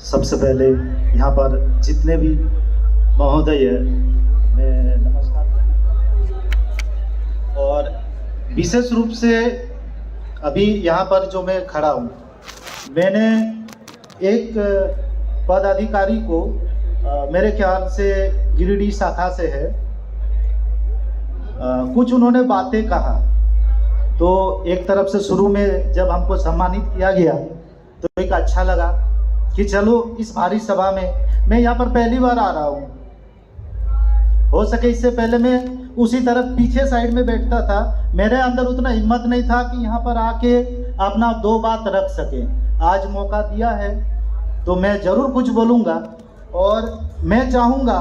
सबसे पहले यहाँ पर जितने भी महोदय हैं, मैं नमस्कार करता हूँ। और विशेष रूप से अभी यहाँ पर जो मैं खड़ा हूँ, मैंने एक पदाधिकारी को मेरे ख्याल से गिरिडीह शाखा से है, कुछ उन्होंने बातें कहा। तो एक तरफ से शुरू में जब हमको सम्मानित किया गया तो एक अच्छा लगा कि चलो इस भारी सभा में मैं यहाँ पर पहली बार आ रहा हूँ। हो सके इससे पहले मैं उसी तरफ पीछे साइड में बैठता था, मेरे अंदर उतना हिम्मत नहीं था कि यहाँ पर आके अपना दो बात रख सके। आज मौका दिया है तो मैं ज़रूर कुछ बोलूँगा। और मैं चाहूँगा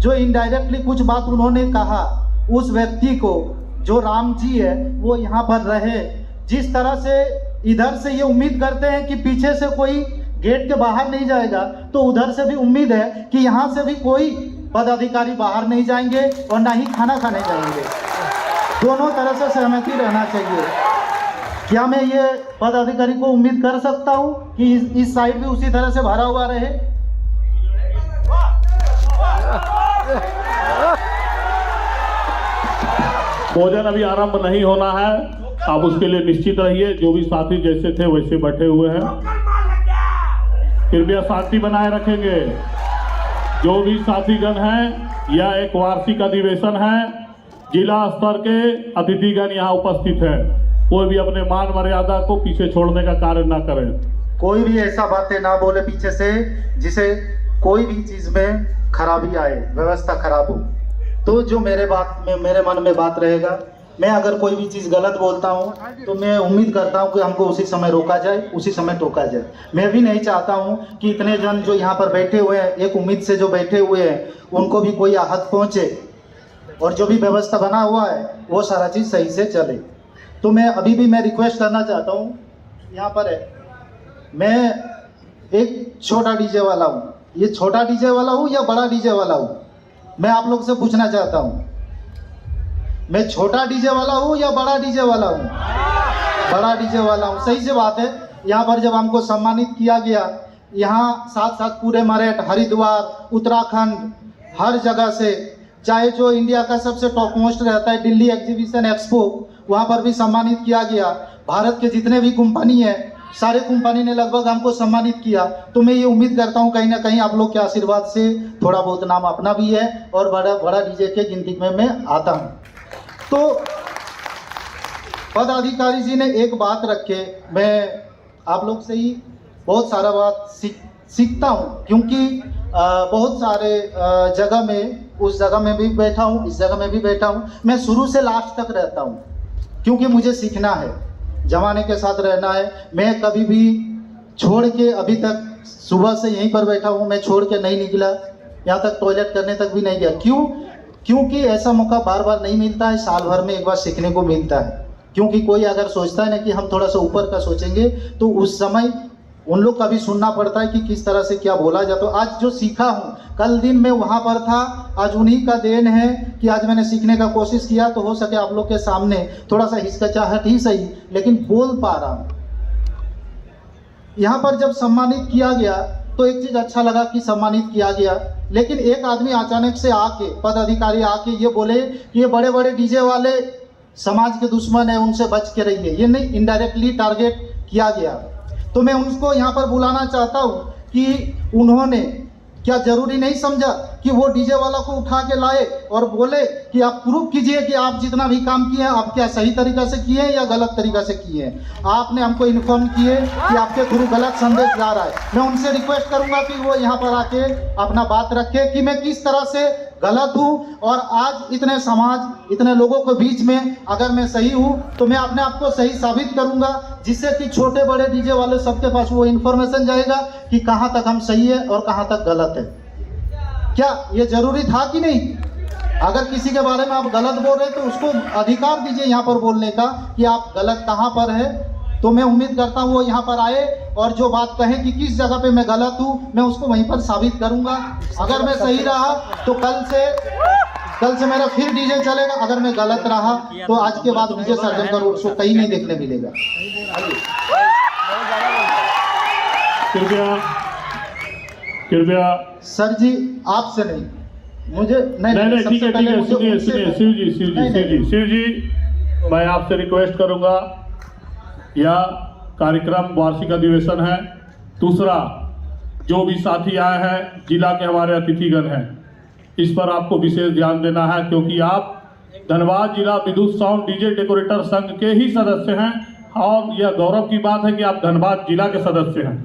जो इनडायरेक्टली कुछ बात उन्होंने कहा, उस व्यक्ति को जो राम जी है वो यहाँ पर रहे। जिस तरह से इधर से ये उम्मीद करते हैं कि पीछे से कोई गेट के बाहर नहीं जाएगा, तो उधर से भी उम्मीद है कि यहाँ से भी कोई पदाधिकारी बाहर नहीं जाएंगे और ना ही खाना खाने जाएंगे। दोनों तरह से सहमति रहना चाहिए। क्या मैं ये पदाधिकारी को उम्मीद कर सकता हूँ कि इस साइड भी उसी तरह से भरा हुआ रहे? भोजन अभी आरंभ नहीं होना है, आप उसके लिए निश्चित रहिए। जो भी साथी जैसे थे वैसे बैठे हुए हैं, कृपया शांति बनाए रखेंगे। जो भी साथीगण हैं, यह एक वार्षिक अधिवेशन है, जिला स्तर के अतिथिगण यहाँ उपस्थित है। कोई भी अपने मान मर्यादा को पीछे छोड़ने का कार्य ना करें। कोई भी ऐसा बातें ना बोले पीछे से जिसे कोई भी चीज में खराबी आए, व्यवस्था खराब हो। तो जो मेरे मन में बात रहेगा, मैं अगर कोई भी चीज़ गलत बोलता हूँ तो मैं उम्मीद करता हूँ कि हमको उसी समय रोका जाए, उसी समय टोका जाए। मैं भी नहीं चाहता हूँ कि इतने जन जो यहाँ पर बैठे हुए हैं, एक उम्मीद से जो बैठे हुए हैं, उनको भी कोई आहत पहुँचे। और जो भी व्यवस्था बना हुआ है वो सारा चीज़ सही से चले। तो मैं अभी भी रिक्वेस्ट करना चाहता हूँ, यहाँ पर है, मैं एक छोटा डीजे वाला हूँ। ये छोटा डीजे वाला हूँ या बड़ा डीजे वाला हूँ, मैं आप लोग से पूछना चाहता हूँ। मैं छोटा डीजे वाला हूँ या बड़ा डीजे वाला हूँ? बड़ा डीजे वाला हूँ। सही से बात है। यहाँ पर जब हमको सम्मानित किया गया, यहाँ साथ साथ पूरे मेरठ, हरिद्वार, उत्तराखंड, हर जगह से, चाहे जो इंडिया का सबसे टॉप मोस्ट रहता है दिल्ली एग्जीबिशन एक्सपो, वहाँ पर भी सम्मानित किया गया। भारत के जितने भी कंपनी है, सारे कंपनी ने लगभग हमको सम्मानित किया। तो मैं ये उम्मीद करता हूँ कहीं ना कहीं आप लोग के आशीर्वाद से थोड़ा बहुत नाम अपना भी है और बड़ा डीजे के गिनती में मैं आता हूँ। तो पदाधिकारी जी ने एक बात रखे, मैं आप लोग से ही बहुत सारा बात सीखता हूँ, क्योंकि बहुत सारे जगह में, उस जगह में भी बैठा हूँ, इस जगह में भी बैठा हूँ। मैं शुरू से लास्ट तक रहता हूँ क्योंकि मुझे सीखना है, जमाने के साथ रहना है। मैं कभी भी छोड़ के, अभी तक सुबह से यहीं पर बैठा हूँ, मैं छोड़ के नहीं निकला, यहाँ तक टॉयलेट करने तक भी नहीं गया। क्यों? क्योंकि ऐसा मौका बार बार नहीं मिलता है, साल भर में एक बार सीखने को मिलता है। क्योंकि कोई अगर सोचता है ना कि हम थोड़ा सा ऊपर का सोचेंगे, तो उस समय उन लोग का भी सुनना पड़ता है कि किस तरह से क्या बोला जाता है। आज जो सीखा हूँ, कल दिन मैं वहाँ पर था, आज उन्हीं का देन है कि आज मैंने सीखने का कोशिश किया। तो हो सके आप लोग के सामने थोड़ा सा हिचकिचाहट ही सही, लेकिन बोल पा रहा हूँ। यहाँ पर जब सम्मानित किया गया तो एक चीज़ अच्छा लगा कि सम्मानित किया गया, लेकिन एक आदमी अचानक से आके, पदाधिकारी आके ये बोले कि ये बड़े बड़े डीजे वाले समाज के दुश्मन है, उनसे बच के रहिए। ये नहीं, इनडायरेक्टली टारगेट किया गया। तो मैं उनको यहाँ पर बुलाना चाहता हूँ कि उन्होंने क्या ज़रूरी नहीं समझा कि वो डीजे वाला को उठा के लाए और बोले कि आप प्रूफ कीजिए कि आप जितना भी काम किए हैं, आप क्या सही तरीक़ा से किए हैं या गलत तरीक़ा से किए हैं। आपने हमको इन्फॉर्म किए कि आपके थ्रू गलत संदेश जा रहा है। मैं उनसे रिक्वेस्ट करूंगा कि वो यहाँ पर आके अपना बात रखे कि मैं किस तरह से गलत हूँ, और आज इतने समाज, इतने लोगों के बीच में अगर मैं सही हूँ तो मैं अपने आप को सही साबित करूंगा, जिससे कि छोटे बड़े डीजे वाले सबके पास वो इन्फॉर्मेशन जाएगा कि कहाँ तक हम सही है और कहाँ तक गलत है। क्या ये जरूरी था कि नहीं? अगर किसी के बारे में आप गलत बोल रहे हैं तो उसको अधिकार दीजिए यहाँ पर बोलने का कि आप गलत कहाँ पर है। तो मैं उम्मीद करता हूँ वो यहाँ पर आए और जो बात कहे कि किस जगह पे मैं गलत हूँ, मैं उसको वहीं पर साबित करूँगा। अगर मैं सही रहा तो कल से मेरा फिर डीजे चलेगा। अगर मैं गलत रहा तो आज के बाद डीजे सर्जन का रोड शो कहीं नहीं देखने मिलेगा। कृपया कृपया। सर जी आपसे नहीं, मुझे नहीं ठीक सबसे है पहले मुझे सुनिए उनसे- सुनिए शिव जी मैं आपसे रिक्वेस्ट करूंगा, यह कार्यक्रम वार्षिक अधिवेशन है। दूसरा, जो भी साथी आए हैं जिला के हमारे अतिथिगण हैं, इस पर आपको विशेष ध्यान देना है, क्योंकि आप धनबाद जिला विद्युत साउंड डीजे डेकोरेटर संघ के ही सदस्य हैं और यह गौरव की बात है कि आप धनबाद जिला के सदस्य हैं।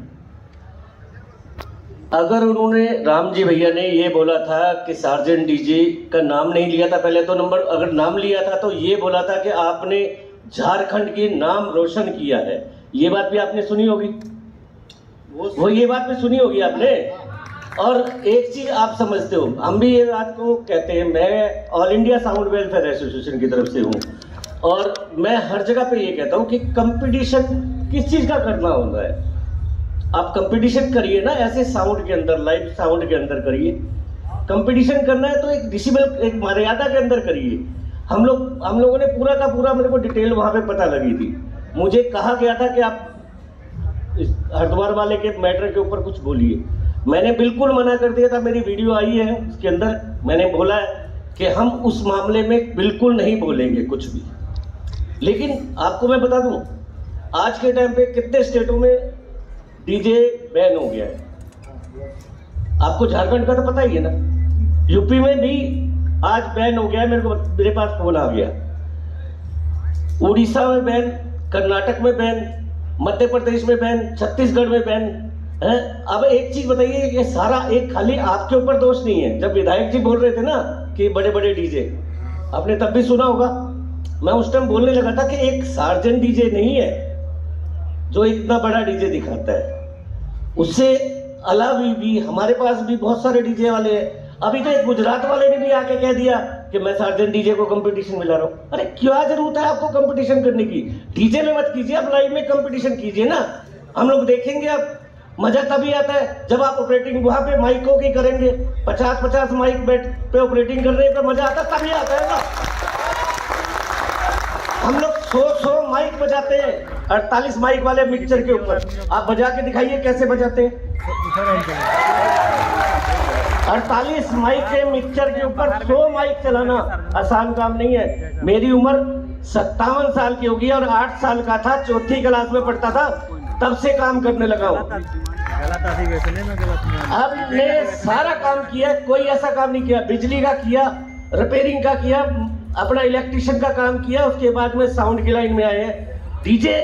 अगर उन्होंने राम जी भैया ने ये बोला था कि सार्जेंट डीजे का नाम नहीं लिया था पहले तो नंबर, अगर नाम लिया था तो ये बोला था कि आपने झारखंड के नाम रोशन किया है, ये बात भी आपने सुनी होगी, वो ये बात भी सुनी होगी आपने। और एक चीज आप समझते हो, हम भी ये बात को कहते हैं, मैं all India sound welfare association की तरफ से हूँ और मैं हर जगह पे ये कहता हूँ कि कंपटीशन किस चीज का करना होता है। आप कंपटीशन करिए ना, ऐसे साउंड के अंदर, लाइव साउंड के अंदर करिए। कंपटीशन करना है तो एक डिसिबल, एक मर्यादा के अंदर करिए। हम लोगों ने पूरा का पूरा, मेरे को डिटेल वहाँ पे पता लगी थी। मुझे कहा गया था कि आप इस हरिद्वार वाले के मैटर के ऊपर कुछ बोलिए, मैंने बिल्कुल मना कर दिया था। मेरी वीडियो आई है, उसके अंदर मैंने बोला है कि हम उस मामले में बिल्कुल नहीं बोलेंगे कुछ भी। लेकिन आपको मैं बता दूं, आज के टाइम पे कितने स्टेटों में डीजे बैन हो गया है। आपको झारखंड का तो पता ही है ना, यूपी में भी आज बैन हो गया है, मेरे पास फोन आ गया। उड़ीसा में बैन, कर्नाटक में बैन, मध्य प्रदेश में बैन, छत्तीसगढ़ में बैन है। अब एक चीज बताइए, ये सारा एक खाली आपके ऊपर दोष नहीं है। जब विधायक जी बोल रहे थे ना कि बड़े बड़े डीजे, आपने तब भी सुना होगा, मैं उस टाइम बोलने लगा था कि एक सार्जेंट डीजे नहीं है जो इतना बड़ा डीजे दिखाता है, उससे अलावा भी हमारे पास भी बहुत सारे डीजे वाले हैं। अभी तो एक गुजरात वाले ने भी आके कह दिया कि मैं सार्जेंट डीजे को कंपटीशन में ला रहा हूँ। अरे क्या जरूरत है आपको कंपटीशन करने की? डीजे में मत कीजिए, आप लाइव में कंपटीशन कीजिए ना, हम लोग देखेंगे। आप मजा तभी आता है जब आप ऑपरेटिंग वहां पे माइकों की करेंगे, 50-50 माइक पे ऑपरेटिंग करने पे मजा आता है, तभी आता है ना। हम लोग 100 माइक बजाते हैं, 48 माइक वाले मिक्सचर के ऊपर। आप बजा के दिखाइए कैसे बजाते हैं। 48 माइक के मिक्सचर के ऊपर 100 माइक चलाना आसान काम नहीं है। मेरी उम्र 57 साल की होगी और 8 साल का था, चौथी क्लास में पढ़ता था, तब से काम करने लगा हूँ। आपने सारा काम किया, कोई ऐसा काम नहीं किया। बिजली का किया, रिपेयरिंग का किया, अपना इलेक्ट्रिशियन का काम किया, उसके बाद में साउंड की लाइन में आए हैं। डीजे,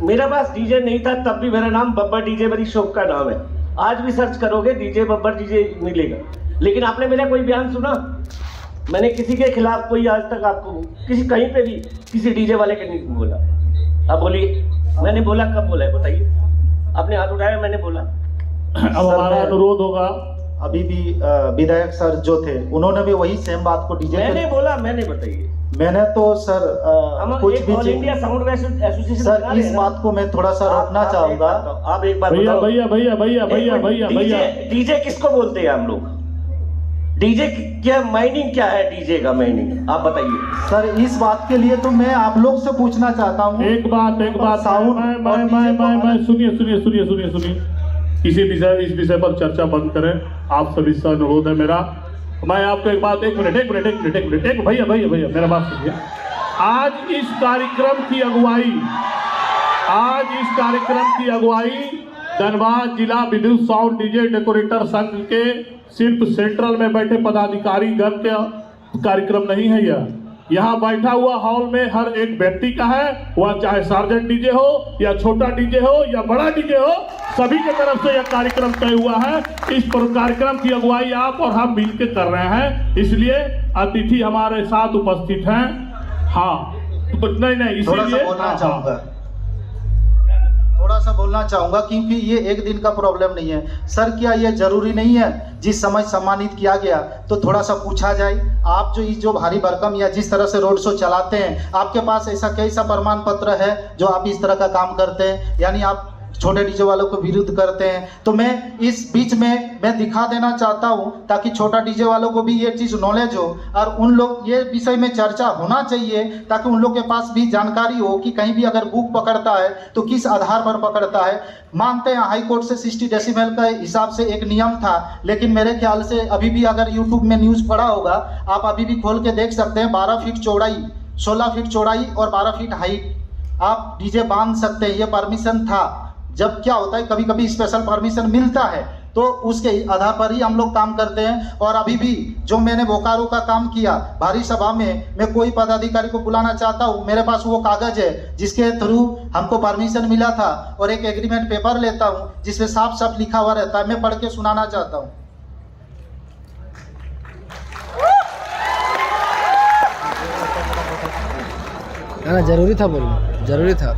मेरे पास डीजे नहीं था तब भी मेरा नाम बब्बर डीजे मेरी शॉप का नाम है। आज भी सर्च करोगे डीजे बब्बर डीजे मिलेगा। लेकिन आपने मेरा कोई बयान सुना? मैंने किसी के खिलाफ कोई आज तक आपको किसी कहीं पे भी किसी डीजे वाले के नहीं बोला। आप बोलिए, मैंने बोला? कब बोला है बताइए? आपने हाथ उठाया, मैंने बोला। अब हमारा अनुरोध होगा, अभी भी विधायक सर जो थे उन्होंने भी वही सेम बात को डीजे मैंने बोला, मैंने बताइए। मैंने तो सर कुछ भी all India sound association sir इस बात को मैं थोड़ा सा रोकना चाहूंगा। आप एक बात भैया बताओ, भैया भैया भैया भैया भैया भैया डीजे किसको बोलते हैं हम लोग? डीजे क्या माइनिंग क्या है? डीजे का माइनिंग आप बताइए सर। इस बात के लिए तो मैं आप लोग से पूछना चाहता हूँ। एक बात साउंड मैं सुनिए इस विषय पर चर्चा बंद करें। आप सभी से अनुरोध है मेरा। मैं आपको एक बात, एक मिनट भैया मेरा बात सुनिए। आज इस कार्यक्रम की अगुवाई धनबाद जिला विद्युत साउंड डीजे डेकोरेटर संघ के सिर्फ सेंट्रल में बैठे पदाधिकारी गण का कार्यक्रम नहीं है। यहाँ बैठा हुआ हॉल में हर एक व्यक्ति का है, वह चाहे सार्जेंट डीजे हो या छोटा डीजे हो या बड़ा डीजे हो, सभी की तरफ से यह कार्यक्रम तय हुआ है। इस कार्यक्रम की अगुवाई आप और हम मिलकर कर रहे हैं, इसलिए अतिथि हमारे साथ उपस्थित हैं। हाँ नहीं इसीलिए थोड़ा सा बोलना चाहूंगा क्योंकि ये एक दिन का प्रॉब्लम नहीं है सर। क्या ये जरूरी नहीं है जिस समय सम्मानित किया गया तो थोड़ा सा पूछा जाए? आप जो भारी भरकम या जिस तरह से रोड शो चलाते हैं, आपके पास ऐसा कैसा प्रमाण पत्र है जो आप इस तरह का काम करते हैं? यानी आप छोटे डीजे वालों को विरुद्ध करते हैं। तो मैं इस बीच में मैं दिखा देना चाहता हूं ताकि छोटा डीजे वालों को भी ये चीज़ नॉलेज हो और उन लोग ये विषय में चर्चा होना चाहिए ताकि उन लोग के पास भी जानकारी हो कि कहीं भी अगर बुक पकड़ता है तो किस आधार पर पकड़ता है। मानते हैं हाई कोर्ट से 60 डेसिबल का हिसाब से एक नियम था, लेकिन मेरे ख्याल से अभी भी अगर यूट्यूब में न्यूज़ पढ़ा होगा आप अभी भी खोल के देख सकते हैं, 12 फीट चौड़ाई, 16 फीट चौड़ाई और 12 फीट हाइट आप डीजे बांध सकते हैं। ये परमिशन था। जब क्या होता है कभी कभी स्पेशल परमिशन मिलता है तो उसके आधार पर ही हम लोग काम करते हैं। और अभी भी जो मैंने बोकारो का काम किया भारी सभा में, मैं कोई पदाधिकारी को बुलाना चाहता हूँ, मेरे पास वो कागज है जिसके थ्रू हमको परमिशन मिला था और एक एग्रीमेंट पेपर लेता हूँ जिसमें साफ साफ लिखा हुआ रहता है। मैं पढ़ के सुनाना चाहता हूँ। ना जरूरी था, बोलना जरूरी था।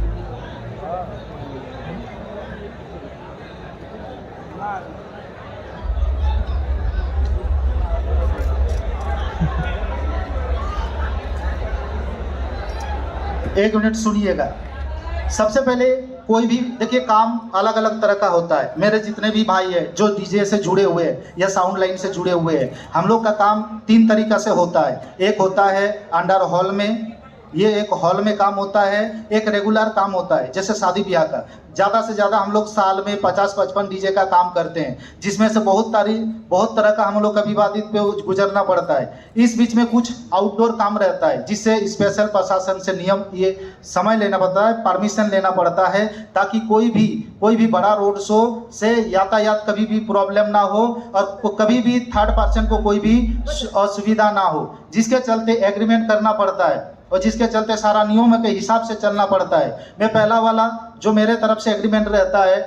एक मिनट सुनिएगा। सबसे पहले कोई भी देखिए काम अलग अलग तरह का होता है। मेरे जितने भी भाई हैं जो डीजे से जुड़े हुए हैं या साउंड लाइन से जुड़े हुए हैं, हम लोग का काम 3 तरीका से होता है। एक होता है अंडर हॉल में, ये एक हॉल में काम होता है। एक रेगुलर काम होता है जैसे शादी ब्याह का। ज़्यादा से ज़्यादा हम लोग साल में 50-55 डीजे का काम करते हैं, जिसमें से बहुत तरह का हम लोग का विवादित पे गुजरना पड़ता है। इस बीच में कुछ आउटडोर काम रहता है जिससे स्पेशल प्रशासन से नियम ये समय लेना पड़ता है, परमिशन लेना पड़ता है ताकि कोई भी बड़ा रोड शो से यातायात कभी भी प्रॉब्लम ना हो और कभी भी थर्ड पर्सन को कोई भी असुविधा ना हो, जिसके चलते एग्रीमेंट करना पड़ता है और जिसके चलते सारा नियमों के हिसाब से चलना पड़ता है। मैं पहला वाला जो मेरे तरफ से एग्रीमेंट रहता है,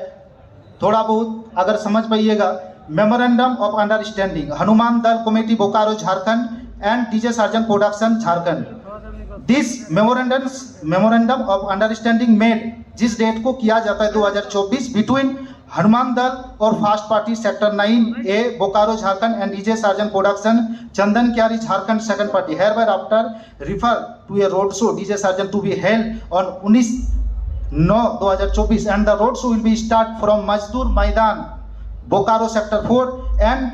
थोड़ा बहुत अगर समझ पाइएगा, memorandum of understanding Hanuman Dal committee Bokaro Jharkhand and DJ Sarjan production Jharkhand. This memorandum of understanding made, जिस डेट को किया जाता है 2024 बिटवीन हनुमान दल और first party sector 9A Bokaro Jharkhand and DJ Sarjan production Chandan Kyari Jharkhand second party here by after refer to a road show DJ Sarjan to be held on 19/9/2024 and the road show will B start from Majdoor Maidan Bokaro sector 4 and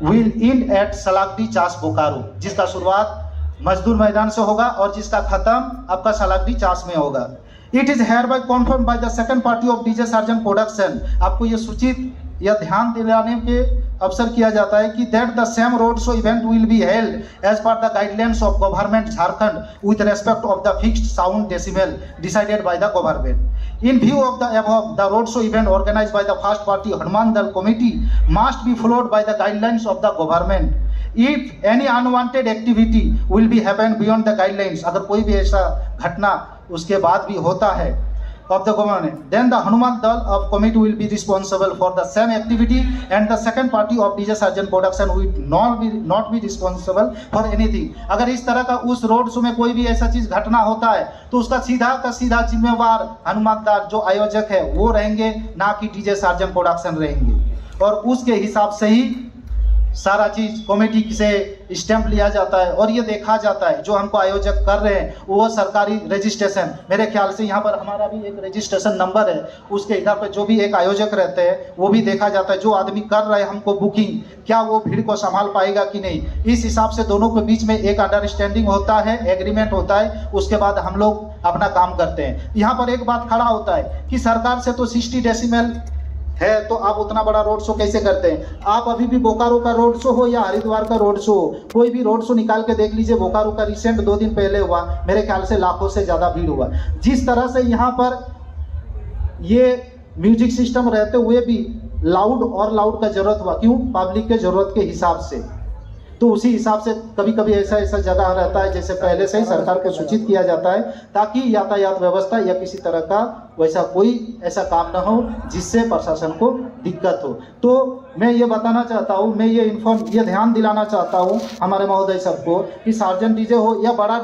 will end at Salagadi Chas Bokaro, जिसका शुरुआत मजदूर मैदान से होगा और जिसका खत्म आपका सलागडी चास में होगा। It is hereby confirmed by the second party of DJ Sarjan Production। आपको ये सूचित या ध्यान दिलाने के अवसर किया जाता है कि that the same road show event will be held as per the guidelines of government Jharkhand with respect of the fixed sound decibel decided by the government. In view of the above, the road show event organized by the first party Hanuman Dal committee must be followed by the guidelines of the government. If any unwanted activity will be happen beyond the guidelines, अगर कोई भी ऐसा घटना उसके बाद भी होता है of the government, then the Hanuman Dal of committee will be responsible for the same activity and the second party of DJ Sarjan Production will not be responsible for anything। अगर इस तरह का उस रोड शो में कोई भी ऐसा चीज घटना होता है तो उसका सीधा का सीधा जिम्मेवार हनुमान दाल जो आयोजक है वो रहेंगे, ना कि डीजे सार्जन प्रोडक्शन रहेंगे। और उसके हिसाब से ही सारा चीज कमेटी से स्टैंप लिया जाता है और ये देखा जाता है जो हमको आयोजक कर रहे हैं वो सरकारी रजिस्ट्रेशन, मेरे ख्याल से यहाँ पर हमारा भी एक रजिस्ट्रेशन नंबर है, उसके हिसाब पे जो भी एक आयोजक रहते हैं वो भी देखा जाता है। जो आदमी कर रहा है हमको बुकिंग, क्या वो भीड़ को संभाल पाएगा कि नहीं, इस हिसाब से दोनों के बीच में एक अंडरस्टैंडिंग होता है, एग्रीमेंट होता है, उसके बाद हम लोग अपना काम करते हैं। यहाँ पर एक बात खड़ा होता है कि सरकार से तो 60 डेसिबल है तो आप उतना बड़ा रोड शो कैसे करते हैं। आप अभी भी बोकारो का रोड शो हो या हरिद्वार का रोड शो हो, कोई भी रोड शो निकाल के देख लीजिए। बोकारो का रिसेंट 2 दिन पहले हुआ, मेरे ख्याल से लाखों से ज़्यादा भीड़ हुआ। जिस तरह से यहाँ पर ये म्यूजिक सिस्टम रहते हुए भी लाउड का जरूरत हुआ, क्यों, पब्लिक के जरूरत के हिसाब से। तो उसी हिसाब से कभी कभी ऐसा जगह रहता है जैसे पहले से ही सरकार को सूचित किया जाता है ताकि यातायात व्यवस्था या किसी तरह का वैसा कोई ऐसा काम ना हो जिससे प्रशासन को दिक्कत हो। तो मैं ये बताना चाहता हूँ, मैं ये ध्यान दिलाना चाहता हूँ हमारे महोदय सबको कि सार्जन डीजे हो या बड़ा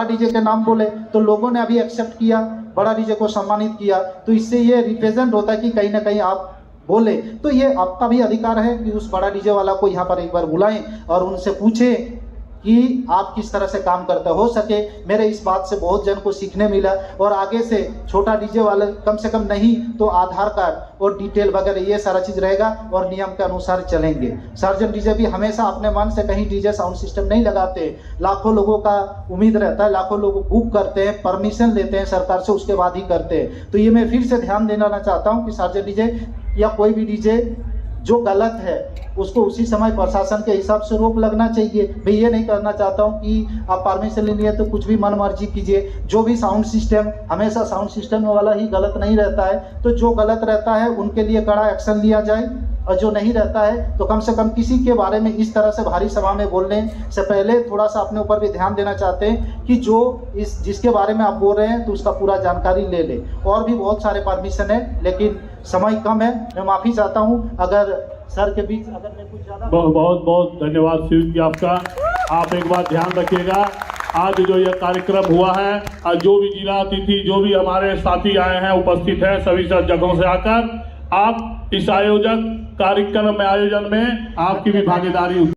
डीजे के नाम बोले तो लोगों ने अभी एक्सेप्ट किया, बड़ा डीजे को सम्मानित किया, तो इससे ये रिप्रेजेंट होता है कि कहीं ना कहीं आप बोले तो ये आपका भी अधिकार है कि उस बड़ा डीजे वाला को यहाँ पर एक बार बुलाएं और उनसे पूछें कि आप किस तरह से काम करते हो सके मेरे इस बात से बहुत जन को सीखने मिला। और आगे से छोटा डीजे वाले कम से कम नहीं तो आधार कार्ड और डिटेल वगैरह ये सारा चीज़ रहेगा और नियम के अनुसार चलेंगे। सार्जन डीजे भी हमेशा अपने मन से कहीं डीजे साउंड सिस्टम नहीं लगाते, लाखों लोगों का उम्मीद रहता है, लाखों लोग बुक करते हैं, परमिशन लेते हैं सरकार से, उसके बाद ही करते हैं। तो ये मैं फिर से ध्यान देना चाहता हूँ कि सार्जन डीजे या कोई भी डीजे जो गलत है उसको उसी समय प्रशासन के हिसाब से रोक लगना चाहिए। मैं ये नहीं करना चाहता हूँ कि आप परमिशन ले लिए तो कुछ भी मन मर्जी कीजिए। जो भी साउंड सिस्टम, हमेशा साउंड सिस्टम वाला ही गलत नहीं रहता है, तो जो गलत रहता है उनके लिए कड़ा एक्शन लिया जाए और जो नहीं रहता है तो कम से कम किसी के बारे में इस तरह से भारी सभा में बोलने से पहले थोड़ा सा अपने ऊपर भी ध्यान देना चाहते हैं कि जो जिसके बारे में आप बोल रहे हैं तो उसका पूरा जानकारी ले ले। और भी बहुत सारे परमिशन है लेकिन समय कम है, मैं माफ़ी चाहता हूँ अगर सर के बीच अगर मैं कुछ ज़्यादा। बहुत बहुत धन्यवाद शिव जी आपका। आप एक बात ध्यान रखिएगा, आज जो यह कार्यक्रम हुआ है और जो भी जिला अतिथि जो भी हमारे साथी आए हैं उपस्थित हैं सभी जगहों से आकर, आप इस कार्यक्रम में आयोजन में आपकी भी भागीदारी